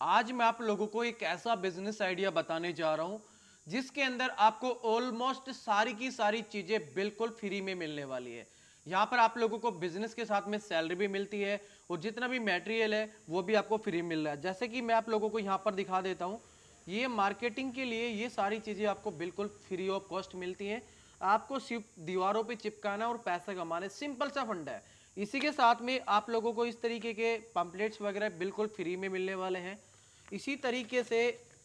आज मैं आप लोगों को एक ऐसा बिजनेस आइडिया बताने जा रहा हूं जिसके अंदर आपको ऑलमोस्ट सारी की सारी चीजें बिल्कुल फ्री में मिलने वाली है। यहां पर आप लोगों को बिजनेस के साथ में सैलरी भी मिलती है और जितना भी मटेरियल है वो भी आपको फ्री मिल रहा है। जैसे कि मैं आप लोगों को यहां पर दिखा देता हूं, ये मार्केटिंग के लिए ये सारी चीजें आपको बिल्कुल फ्री ऑफ कॉस्ट मिलती हैं। आपको सिर्फ दीवारों पे चिपकाना और पैसा कमाना, सिंपल सा फंडा है। इसी के साथ में आप लोगों को इस तरीके के पंपलेट्स वगैरह बिल्कुल फ्री में मिलने वाले हैं। इसी तरीके से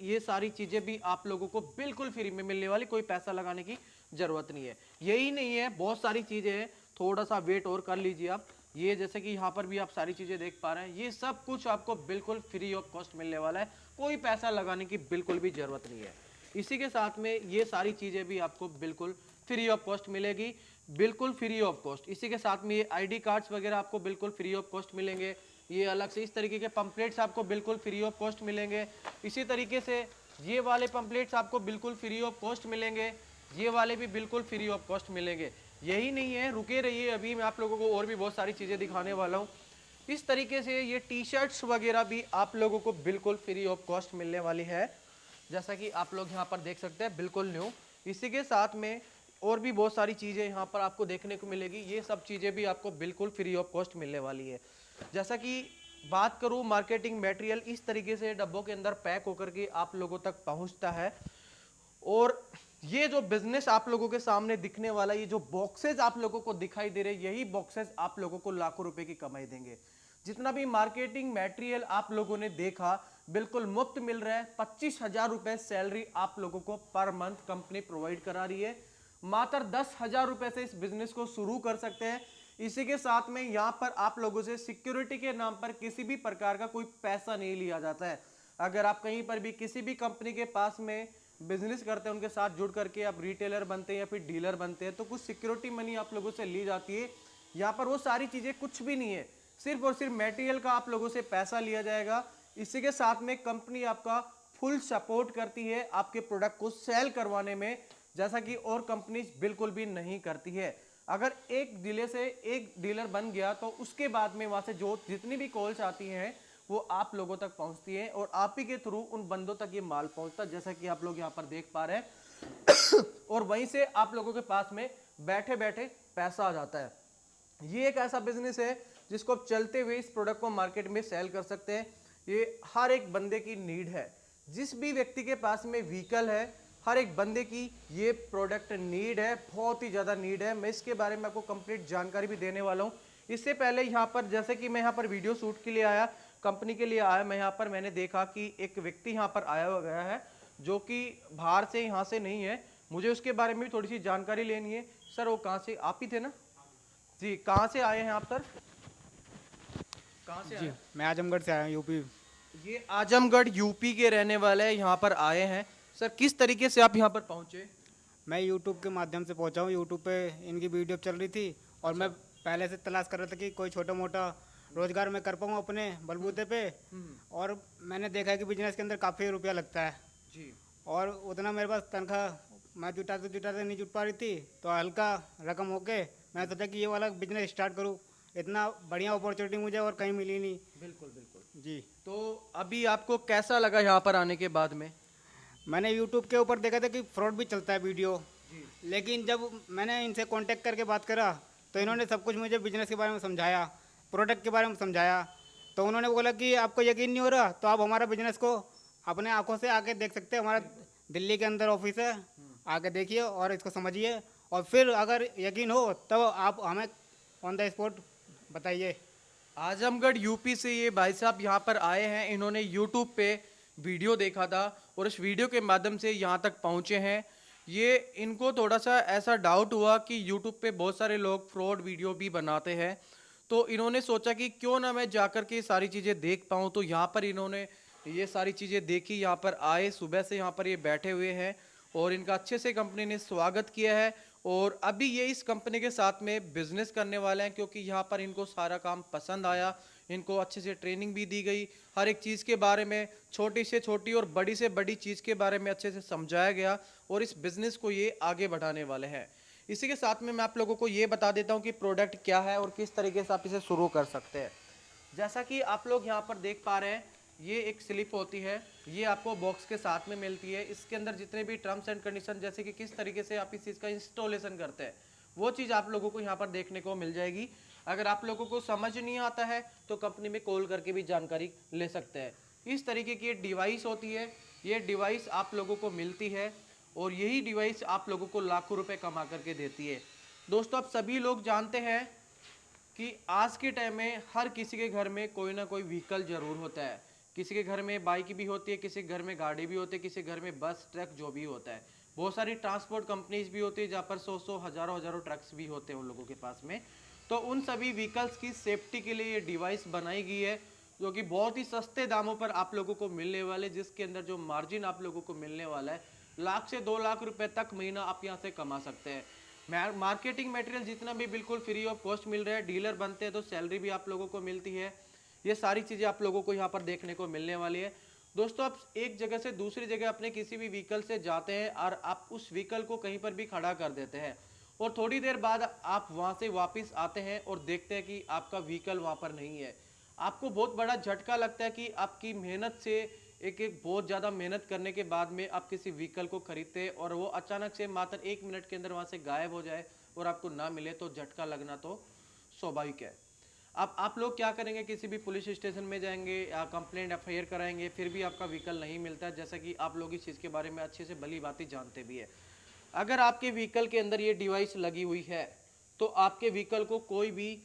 ये सारी चीजें भी आप लोगों को बिल्कुल फ्री में मिलने वाली, कोई पैसा लगाने की जरूरत नहीं है। यही नहीं है, बहुत सारी चीजें हैं, थोड़ा सा वेट और कर लीजिए आप। ये जैसे कि यहाँ पर भी आप सारी चीजें देख पा रहे हैं, ये सब कुछ आपको बिल्कुल फ्री ऑफ कॉस्ट मिलने वाला है, कोई पैसा लगाने की बिल्कुल भी जरूरत नहीं है। इसी के साथ में ये सारी चीजें भी आपको बिल्कुल फ्री ऑफ कॉस्ट मिलेगी, बिल्कुल फ्री ऑफ कॉस्ट। इसी के साथ में ये आईडी कार्ड्स वगैरह आपको बिल्कुल फ्री ऑफ कॉस्ट मिलेंगे। ये अलग से इस तरीके के पंपलेट्स आपको बिल्कुल फ्री ऑफ कॉस्ट मिलेंगे। इसी तरीके से ये वाले पंपलेट्स आपको बिल्कुल फ्री ऑफ कॉस्ट मिलेंगे, ये वाले भी बिल्कुल फ्री ऑफ कॉस्ट मिलेंगे। यही नहीं है, रुके रहिए, अभी मैं आप लोगों को और भी बहुत सारी चीज़ें दिखाने वाला हूँ। इस तरीके से ये टी शर्ट्स वगैरह भी आप लोगों को बिल्कुल फ्री ऑफ कॉस्ट मिलने वाली है, जैसा कि आप लोग यहाँ पर देख सकते हैं, बिल्कुल न्यू। इसी के साथ में और भी बहुत सारी चीज़ें यहाँ पर आपको देखने को मिलेगी, ये सब चीज़ें भी आपको बिल्कुल फ्री ऑफ कॉस्ट मिलने वाली है। जैसा कि बात करूँ, मार्केटिंग मटेरियल इस तरीके से डब्बों के अंदर पैक होकर के आप लोगों तक पहुँचता है। और ये जो बिजनेस आप लोगों के सामने दिखने वाला, ये जो बॉक्सेस आप लोगों को दिखाई दे रहे हैं, यही बॉक्सेस आप लोगों को लाखों रुपए की कमाई देंगे। जितना भी मार्केटिंग मटेरियल आप लोगों ने देखा बिल्कुल मुफ्त मिल रहा है। 25,000 रुपए सैलरी आप लोगों को पर मंथ कंपनी प्रोवाइड करा रही है। मात्र 10,000 रुपए से इस बिजनेस को शुरू कर सकते हैं। इसी के साथ में यहाँ पर आप लोगों से सिक्योरिटी के नाम पर किसी भी प्रकार का कोई पैसा नहीं लिया जाता है। अगर आप कहीं पर भी किसी भी कंपनी के पास में बिजनेस करते हैं, उनके साथ जुड़ करके आप रिटेलर बनते हैं या फिर डीलर बनते हैं, तो कुछ सिक्योरिटी मनी आप लोगों से ली जाती है। यहाँ पर वो सारी चीजें कुछ भी नहीं है, सिर्फ और सिर्फ मटेरियल का आप लोगों से पैसा लिया जाएगा। इसी के साथ में कंपनी आपका फुल सपोर्ट करती है आपके प्रोडक्ट को सेल करवाने में, जैसा कि और कंपनीज बिल्कुल भी नहीं करती है। अगर एक डीलर से एक डीलर बन गया तो उसके बाद में वहां से जो जितनी भी कॉल्स आती हैं वो आप लोगों तक पहुंचती है और आप ही के थ्रू उन बंदों तक ये माल पहुंचता है, जैसा कि आप लोग यहाँ पर देख पा रहे हैं। और वहीं से आप लोगों के पास में बैठे बैठे पैसा आ जाता है। ये एक ऐसा बिजनेस है जिसको आप चलते हुए इस प्रोडक्ट को मार्केट में सेल कर सकते हैं। ये हर एक बंदे की नीड है, जिस भी व्यक्ति के पास में व्हीकल है, हर एक बंदे की ये प्रोडक्ट नीड है, बहुत ही ज़्यादा नीड है। मैं इसके बारे में आपको कंप्लीट जानकारी भी देने वाला हूँ। इससे पहले यहाँ पर, जैसे कि मैं यहाँ पर वीडियो शूट के लिए आया, कंपनी के लिए आया, मैं यहाँ पर मैंने देखा कि एक व्यक्ति यहाँ पर आया हुआ गया है जो कि बाहर से, यहाँ से नहीं है। मुझे उसके बारे में भी थोड़ी सी जानकारी लेनी है। सर वो कहाँ से, आप ही थे ना जी? कहाँ से आए हैं आप सर, कहाँ से जी, आए? मैं आजमगढ़ से आया हूँ, यूपी। ये आजमगढ़ यूपी के रहने वाले यहाँ पर आए हैं। सर किस तरीके से आप यहाँ पर पहुँचे? मैं यूट्यूब के माध्यम से पहुँचा हूँ। यूट्यूब पे इनकी वीडियो चल रही थी और अच्छा। मैं पहले से तलाश कर रहा था कि कोई छोटा मोटा रोजगार मैं कर पाऊँ अपने बलबूते पे। और मैंने देखा है कि बिजनेस के अंदर काफ़ी रुपया लगता है जी। और उतना मेरे पास तनख्वाह मैं जुटाते नहीं जुट पा रही थी, तो हल्का रकम होके मैं सोचा कि ये वाला बिजनेस स्टार्ट करूँ। इतना बढ़िया अपॉर्चुनिटी मुझे और कहीं मिली नहीं। बिल्कुल बिल्कुल। जी, तो अभी आपको कैसा लगा यहाँ पर आने के बाद में? मैंने यूट्यूब के ऊपर देखा था कि फ्रॉड भी चलता है वीडियो, जी। लेकिन जब मैंने इनसे कांटेक्ट करके बात करा तो इन्होंने सब कुछ मुझे बिजनेस के बारे में समझाया, प्रोडक्ट के बारे में समझाया। तो उन्होंने बोला कि आपको यकीन नहीं हो रहा तो आप हमारा बिजनेस को अपने आंखों से आके देख सकते हैं। हमारा दिल्ली के अंदर ऑफिस है, आके देखिए और इसको समझिए, और फिर अगर यकीन हो तब आप हमें ऑन द स्पॉट बताइए। आजमगढ़ यूपी से ये भाई साहब यहाँ पर आए हैं। इन्होंने यूट्यूब पे वीडियो देखा था और इस वीडियो के माध्यम से यहाँ तक पहुँचे हैं। ये इनको थोड़ा सा ऐसा डाउट हुआ कि यूट्यूब पे बहुत सारे लोग फ्रॉड वीडियो भी बनाते हैं, तो इन्होंने सोचा कि क्यों ना मैं जाकर के सारी चीज़ें देख पाऊँ। तो यहाँ पर इन्होंने ये सारी चीज़ें देखी, यहाँ पर आए, सुबह से यहाँ पर ये बैठे हुए हैं और इनका अच्छे से कंपनी ने स्वागत किया है। और अभी ये इस कंपनी के साथ में बिजनेस करने वाले हैं, क्योंकि यहाँ पर इनको सारा काम पसंद आया, इनको अच्छे से ट्रेनिंग भी दी गई, हर एक चीज़ के बारे में, छोटी से छोटी और बड़ी से बड़ी चीज़ के बारे में अच्छे से समझाया गया और इस बिज़नेस को ये आगे बढ़ाने वाले हैं। इसी के साथ में मैं आप लोगों को ये बता देता हूँ कि प्रोडक्ट क्या है और किस तरीके से आप इसे शुरू कर सकते हैं। जैसा कि आप लोग यहाँ पर देख पा रहे हैं, ये एक स्लिप होती है, ये आपको बॉक्स के साथ में मिलती है। इसके अंदर जितने भी टर्म्स एंड कंडीशन, जैसे कि किस तरीके से आप इस चीज़ का इंस्टॉलेशन करते हैं, वो चीज़ आप लोगों को यहाँ पर देखने को मिल जाएगी। अगर आप लोगों को समझ नहीं आता है तो कंपनी में कॉल करके भी जानकारी ले सकते हैं। इस तरीके की ये डिवाइस होती है, ये डिवाइस आप लोगों को मिलती है और यही डिवाइस आप लोगों को लाखों रुपए कमा करके देती है। दोस्तों, आप सभी लोग जानते हैं कि आज के टाइम में हर किसी के घर में कोई ना कोई व्हीकल जरूर होता है। किसी के घर में बाइक भी होती है, किसी के घर में गाड़ी भी होती है, किसी के घर में बस ट्रक जो भी होता है। बहुत सारी ट्रांसपोर्ट कंपनीज भी होती है जहाँ पर सौ सौ हजारों हजारों ट्रक्स भी होते हैं उन लोगों के पास में। तो उन सभी व्हीकल्स की सेफ्टी के लिए ये डिवाइस बनाई गई है, जो कि बहुत ही सस्ते दामों पर आप लोगों को मिलने वाले, जिसके अंदर जो मार्जिन आप लोगों को मिलने वाला है, 1 से 2 लाख रुपए तक महीना आप यहाँ से कमा सकते हैं। मार्केटिंग मटेरियल जितना भी बिल्कुल फ्री ऑफ कॉस्ट मिल रहा है, डीलर बनते हैं तो सैलरी भी आप लोगों को मिलती है। ये सारी चीज़ें आप लोगों को यहाँ पर देखने को मिलने वाली है। दोस्तों, आप एक जगह से दूसरी जगह अपने किसी भी व्हीकल से जाते हैं और आप उस व्हीकल को कहीं पर भी खड़ा कर देते हैं और थोड़ी देर बाद आप वहाँ से वापस आते हैं और देखते हैं कि आपका व्हीकल वहाँ पर नहीं है। आपको बहुत बड़ा झटका लगता है कि आपकी मेहनत से एक एक बहुत ज़्यादा मेहनत करने के बाद में आप किसी व्हीकल को खरीदते हैं और वो अचानक से मात्र 1 मिनट के अंदर वहाँ से गायब हो जाए और आपको ना मिले, तो झटका लगना तो स्वाभाविक है। अब आप लोग क्या करेंगे, किसी भी पुलिस स्टेशन में जाएंगे या कंप्लेंट एफआईआर कराएंगे, फिर भी आपका व्हीकल नहीं मिलता है, जैसा कि आप लोग इस चीज़ के बारे में अच्छे से भली बातें जानते भी है। अगर आपके व्हीकल के अंदर ये डिवाइस लगी हुई है तो आपके व्हीकल को कोई भी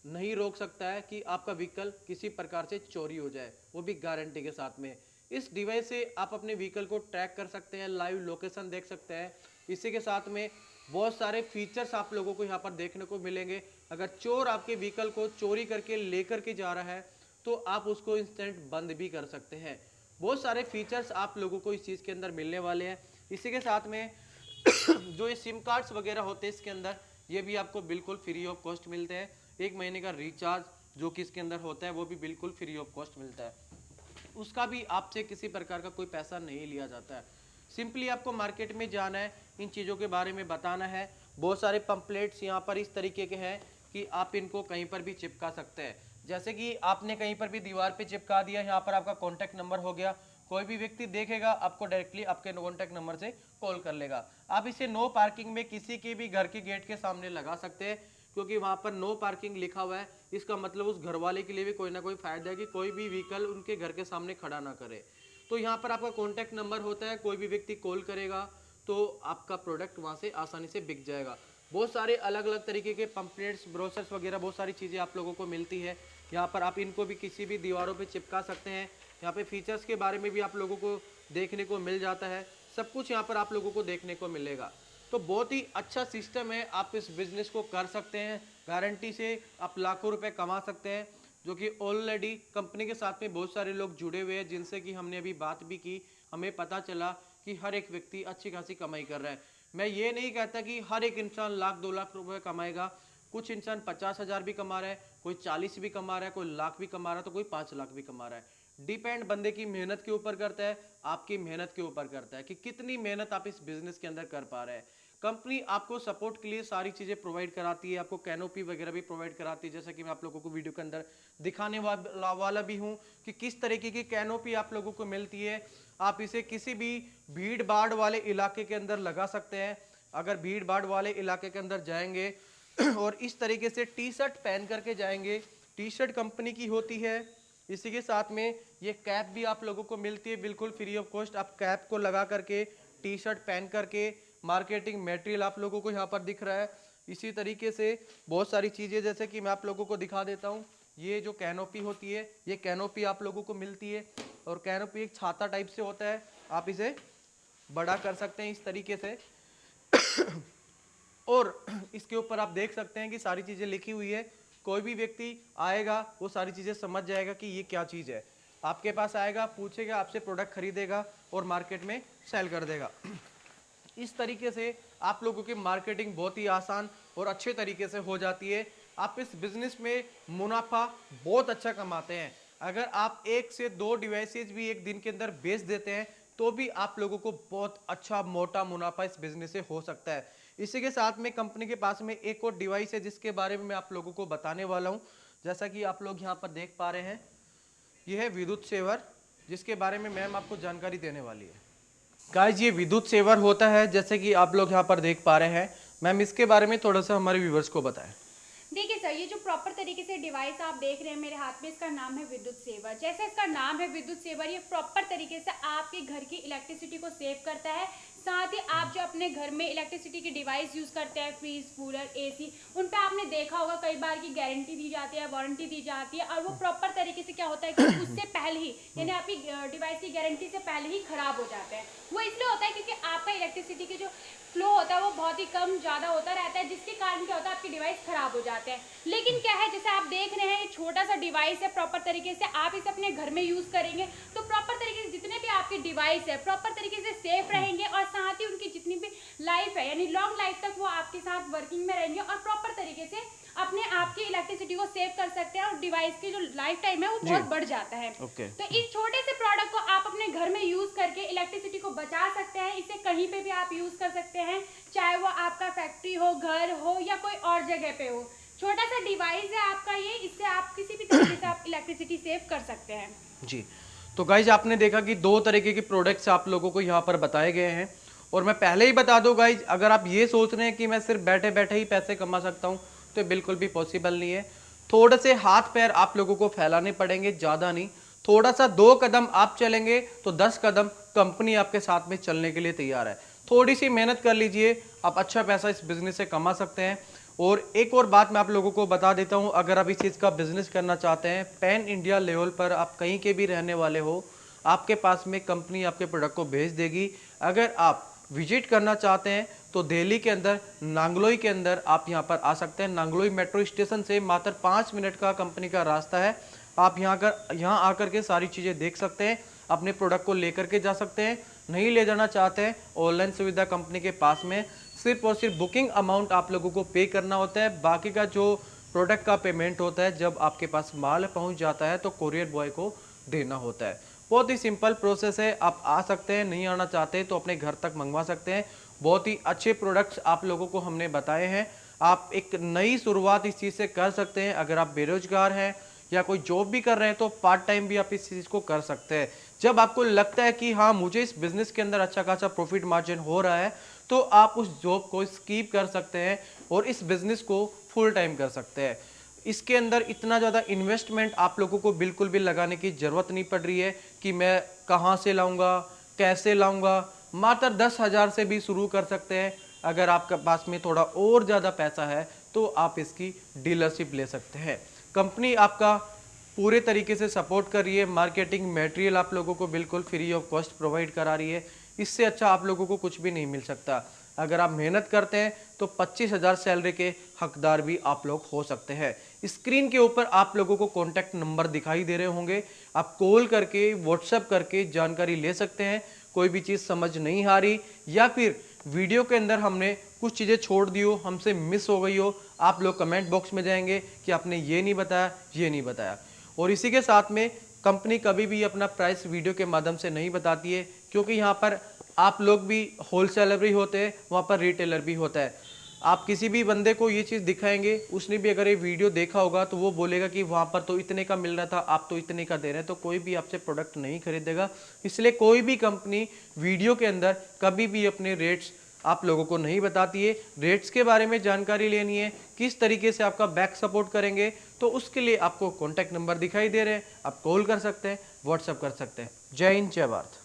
नहीं रोक सकता है कि आपका व्हीकल किसी प्रकार से चोरी हो जाए, वो भी गारंटी के साथ में। इस डिवाइस से आप अपने व्हीकल को ट्रैक कर सकते हैं, लाइव लोकेशन देख सकते हैं। इसी के साथ में बहुत सारे फीचर्स आप लोगों को यहाँ पर देखने को मिलेंगे। अगर चोर आपके व्हीकल को चोरी करके लेकर के जा रहा है तो आप उसको इंस्टेंट बंद भी कर सकते हैं। बहुत सारे फीचर्स आप लोगों को इस चीज़ के अंदर मिलने वाले हैं। इसी के साथ में जो ये सिम कार्ड्स वगैरह होते हैं इसके अंदर, ये भी आपको बिल्कुल फ्री ऑफ कॉस्ट मिलते हैं। 1 महीने का रिचार्ज जो कि इसके अंदर होता है वो भी बिल्कुल फ्री ऑफ कॉस्ट मिलता है, उसका भी आपसे किसी प्रकार का कोई पैसा नहीं लिया जाता है। सिंपली आपको मार्केट में जाना है, इन चीज़ों के बारे में बताना है। बहुत सारे पंपलेट्स यहाँ पर इस तरीके के हैं कि आप इनको कहीं पर भी चिपका सकते हैं। जैसे कि आपने कहीं पर भी दीवार पे चिपका दिया, यहाँ पर आपका कॉन्टैक्ट नंबर हो गया, कोई भी व्यक्ति देखेगा आपको डायरेक्टली आपके कॉन्टैक्ट नंबर से कॉल कर लेगा। आप इसे नो पार्किंग में किसी के भी घर के गेट के सामने लगा सकते हैं, क्योंकि वहाँ पर नो पार्किंग लिखा हुआ है। इसका मतलब उस घर वाले के लिए भी कोई ना कोई फायदा है कि कोई भी व्हीकल उनके घर के सामने खड़ा ना करे। तो यहाँ पर आपका कॉन्टैक्ट नंबर होता है, कोई भी व्यक्ति कॉल करेगा तो आपका प्रोडक्ट वहाँ से आसानी से बिक जाएगा। बहुत सारे अलग अलग तरीके के पंपलेट्स, ब्रोशर्स वगैरह बहुत सारी चीज़ें आप लोगों को मिलती है। यहाँ पर आप इनको भी किसी भी दीवारों पे चिपका सकते हैं। यहाँ पे फीचर्स के बारे में भी आप लोगों को देखने को मिल जाता है। सब कुछ यहाँ पर आप लोगों को देखने को मिलेगा। तो बहुत ही अच्छा सिस्टम है, आप इस बिज़नेस को कर सकते हैं। गारंटी से आप लाखों रुपए कमा सकते हैं, जो कि ऑलरेडी कंपनी के साथ में बहुत सारे लोग जुड़े हुए हैं, जिनसे कि हमने अभी बात भी की। हमें पता चला कि हर एक व्यक्ति अच्छी खासी कमाई कर रहा है। मैं ये नहीं कहता कि हर एक इंसान 1 लाख 2 लाख रुपए कमाएगा। कुछ इंसान 50,000 भी कमा रहा है, कोई 40 भी कमा रहा है, कोई लाख भी कमा रहा है, तो कोई 5 लाख भी कमा रहा है। डिपेंड बंदे की मेहनत के ऊपर करता है, आपकी मेहनत के ऊपर करता है कि कितनी मेहनत आप इस बिजनेस के अंदर कर पा रहे हैं। कंपनी आपको सपोर्ट के लिए सारी चीज़ें प्रोवाइड कराती है, आपको कैनोपी वगैरह भी प्रोवाइड कराती है, जैसा कि मैं आप लोगों को वीडियो के अंदर दिखाने वाला भी हूँ कि किस तरीके की कैनोपी आप लोगों को मिलती है। आप इसे किसी भी भीड़ भाड़ वाले इलाके के अंदर लगा सकते हैं। अगर भीड़ भाड़ वाले इलाके के अंदर जाएंगे और इस तरीके से टी शर्ट पहन करके जाएंगे, टी शर्ट कंपनी की होती है। इसी के साथ में ये कैप भी आप लोगों को मिलती है बिल्कुल फ्री ऑफ कॉस्ट। आप कैप को लगा करके, टी शर्ट पहन करके, मार्केटिंग मटेरियल आप लोगों को यहाँ पर दिख रहा है। इसी तरीके से बहुत सारी चीज़ें, जैसे कि मैं आप लोगों को दिखा देता हूँ। ये जो कैनोपी होती है, ये कैनोपी आप लोगों को मिलती है और कैनोपी एक छाता टाइप से होता है। आप इसे बड़ा कर सकते हैं इस तरीके से और इसके ऊपर आप देख सकते हैं कि सारी चीज़ें लिखी हुई है। कोई भी व्यक्ति आएगा वो सारी चीज़ें समझ जाएगा कि ये क्या चीज़ है। आपके पास आएगा, पूछेगा, आपसे प्रोडक्ट खरीदेगा और मार्केट में सेल कर देगा। इस तरीके से आप लोगों की मार्केटिंग बहुत ही आसान और अच्छे तरीके से हो जाती है। आप इस बिजनेस में मुनाफा बहुत अच्छा कमाते हैं। अगर आप 1 से 2 डिवाइसेज भी एक दिन के अंदर बेच देते हैं तो भी आप लोगों को बहुत अच्छा मोटा मुनाफा इस बिजनेस से हो सकता है। इसी के साथ में कंपनी के पास में एक और डिवाइस है जिसके बारे में मैं आप लोगों को बताने वाला हूं। जैसा कि आप लोग यहाँ पर देख पा रहे हैं, ये है विद्युत सेवर, जिसके बारे में मैम आपको जानकारी देने वाली है। गाइस, ये विद्युत सेवर होता है जैसे कि आप लोग यहाँ पर देख पा रहे हैं। मैम इसके बारे में थोड़ा सा हमारे व्यूवर्स को बताएं। देखिए सर, ये जो प्रॉपर तरीके से डिवाइस आप देख रहे हैं मेरे हाथ में, इसका नाम है विद्युत सेवर। जैसे इसका नाम है विद्युत सेवर, ये प्रॉपर तरीके से आपके घर की इलेक्ट्रिसिटी को सेव करता है। साथ ही आप जो अपने घर में इलेक्ट्रिसिटी की डिवाइस यूज़ करते हैं, फ्रिज, कूलर, एसी, उन पे आपने देखा होगा कई बार की गारंटी दी जाती है, वारंटी दी जाती है, और वो प्रॉपर तरीके से क्या होता है कि उससे पहले ही, यानी आपकी डिवाइस की गारंटी से पहले ही खराब हो जाते हैं। वो इसलिए होता है क्योंकि आपका इलेक्ट्रिसिटी की जो फ्लो होता है वो बहुत ही कम ज़्यादा होता रहता है, जिसके कारण क्या होता है आपकी डिवाइस खराब हो जाते हैं। लेकिन क्या है, जैसे आप देख रहे हैं, ये छोटा सा डिवाइस है, प्रॉपर तरीके से आप इसे अपने घर में यूज़ करेंगे तो प्रॉपर तरीके से जितने भी आपकी डिवाइस है प्रॉपर तरीके से सेफ रहेंगे, और साथ ही उनकी जितनी भी लाइफ है यानी लॉन्ग लाइफ तक वो आपके साथ वर्किंग में रहेंगे, और प्रॉपर तरीके से अपने आपकी इलेक्ट्रिसिटी को सेव कर सकते हैं, और डिवाइस की जो लाइफ टाइम है वो बहुत बढ़ जाता है। तो इस छोटे से प्रोडक्ट को आप अपने घर में यूज करके इलेक्ट्रिसिटी को बचा सकते हैं। इसे कहीं पे भी आप यूज कर सकते हैं, चाहे वो आपका फैक्ट्री हो, घर हो, या कोई और जगह पे हो। छोटा सा डिवाइस है आपका ये, इससे आप किसी भी तरीके से आप इलेक्ट्रिसिटी सेव कर सकते हैं जी। तो गाइज, आपने देखा कि दो तरीके के प्रोडक्ट्स आप लोगों को यहाँ पर बताए गए हैं। और मैं पहले ही बता दूं गाइज, अगर आप ये सोच रहे हैं कि मैं सिर्फ बैठे बैठे ही पैसे कमा सकता हूँ, तो बिल्कुल भी पॉसिबल नहीं है। थोड़े से हाथ पैर आप लोगों को फैलाने पड़ेंगे, ज़्यादा नहीं। थोड़ा सा 2 कदम आप चलेंगे तो 10 कदम कंपनी आपके साथ में चलने के लिए तैयार है। थोड़ी सी मेहनत कर लीजिए, आप अच्छा पैसा इस बिजनेस से कमा सकते हैं। और एक और बात मैं आप लोगों को बता देता हूं, अगर आप इस चीज़ का बिजनेस करना चाहते हैं, पैन इंडिया लेवल पर आप कहीं के भी रहने वाले हो, आपके पास में कंपनी आपके प्रोडक्ट को भेज देगी। अगर आप विजिट करना चाहते हैं तो दिल्ली के अंदर नांगलोई के अंदर आप यहां पर आ सकते हैं। नांगलोई मेट्रो स्टेशन से मात्र 5 मिनट का कंपनी का रास्ता है। आप यहाँ आकर के सारी चीज़ें देख सकते हैं, अपने प्रोडक्ट को लेकर के जा सकते हैं। नहीं ले जाना चाहते हैं, ऑनलाइन सुविधा कंपनी के पास में, सिर्फ और सिर्फ बुकिंग अमाउंट आप लोगों को पे करना होता है। बाकी का जो प्रोडक्ट का पेमेंट होता है, जब आपके पास माल पहुंच जाता है तो कोरियर बॉय को देना होता है। बहुत ही सिंपल प्रोसेस है, आप आ सकते हैं, नहीं आना चाहते तो अपने घर तक मंगवा सकते हैं। बहुत ही अच्छे प्रोडक्ट्स आप लोगों को हमने बताए हैं। आप एक नई शुरुआत इस चीज़ से कर सकते हैं। अगर आप बेरोजगार हैं या कोई जॉब भी कर रहे हैं तो पार्ट टाइम भी आप इस चीज़ को कर सकते हैं। जब आपको लगता है कि हाँ, मुझे इस बिज़नेस के अंदर अच्छा खासा प्रॉफिट मार्जिन हो रहा है, तो आप उस जॉब को स्किप कर सकते हैं और इस बिज़नेस को फुल टाइम कर सकते हैं। इसके अंदर इतना ज़्यादा इन्वेस्टमेंट आप लोगों को बिल्कुल भी लगाने की ज़रूरत नहीं पड़ रही है कि मैं कहाँ से लाऊंगा, कैसे लाऊंगा। मात्र 10,000 से भी शुरू कर सकते हैं। अगर आपके पास में थोड़ा और ज़्यादा पैसा है तो आप इसकी डीलरशिप ले सकते हैं। कंपनी आपका पूरे तरीके से सपोर्ट कर रही है। मार्केटिंग मटेरियल आप लोगों को बिल्कुल फ्री ऑफ कॉस्ट प्रोवाइड करा रही है। इससे अच्छा आप लोगों को कुछ भी नहीं मिल सकता। अगर आप मेहनत करते हैं तो 25,000 सैलरी के हकदार भी आप लोग हो सकते हैं। स्क्रीन के ऊपर आप लोगों को कॉन्टैक्ट नंबर दिखाई दे रहे होंगे, आप कॉल करके, व्हाट्सएप करके जानकारी ले सकते हैं। कोई भी चीज़ समझ नहीं आ रही या फिर वीडियो के अंदर हमने कुछ चीज़ें छोड़ दी हो, हमसे मिस हो गई हो, आप लोग कमेंट बॉक्स में जाएंगे कि आपने ये नहीं बताया, ये नहीं बताया। और इसी के साथ में कंपनी कभी भी अपना प्राइस वीडियो के माध्यम से नहीं बताती है, क्योंकि यहाँ पर आप लोग भी होलसेलर भी होते हैं, वहाँ पर रिटेलर भी होता है। आप किसी भी बंदे को ये चीज़ दिखाएंगे, उसने भी अगर ये वीडियो देखा होगा तो वो बोलेगा कि वहाँ पर तो इतने का मिल रहा था, आप तो इतने का दे रहे हैं, तो कोई भी आपसे प्रोडक्ट नहीं खरीदेगा। इसलिए कोई भी कंपनी वीडियो के अंदर कभी भी अपने रेट्स आप लोगों को नहीं बताती है। रेट्स के बारे में जानकारी लेनी है, किस तरीके से आपका बैक सपोर्ट करेंगे, तो उसके लिए आपको कॉन्टैक्ट नंबर दिखाई दे रहे हैं, आप कॉल कर सकते हैं, व्हाट्सएप कर सकते हैं। जय हिंद, जय भारत।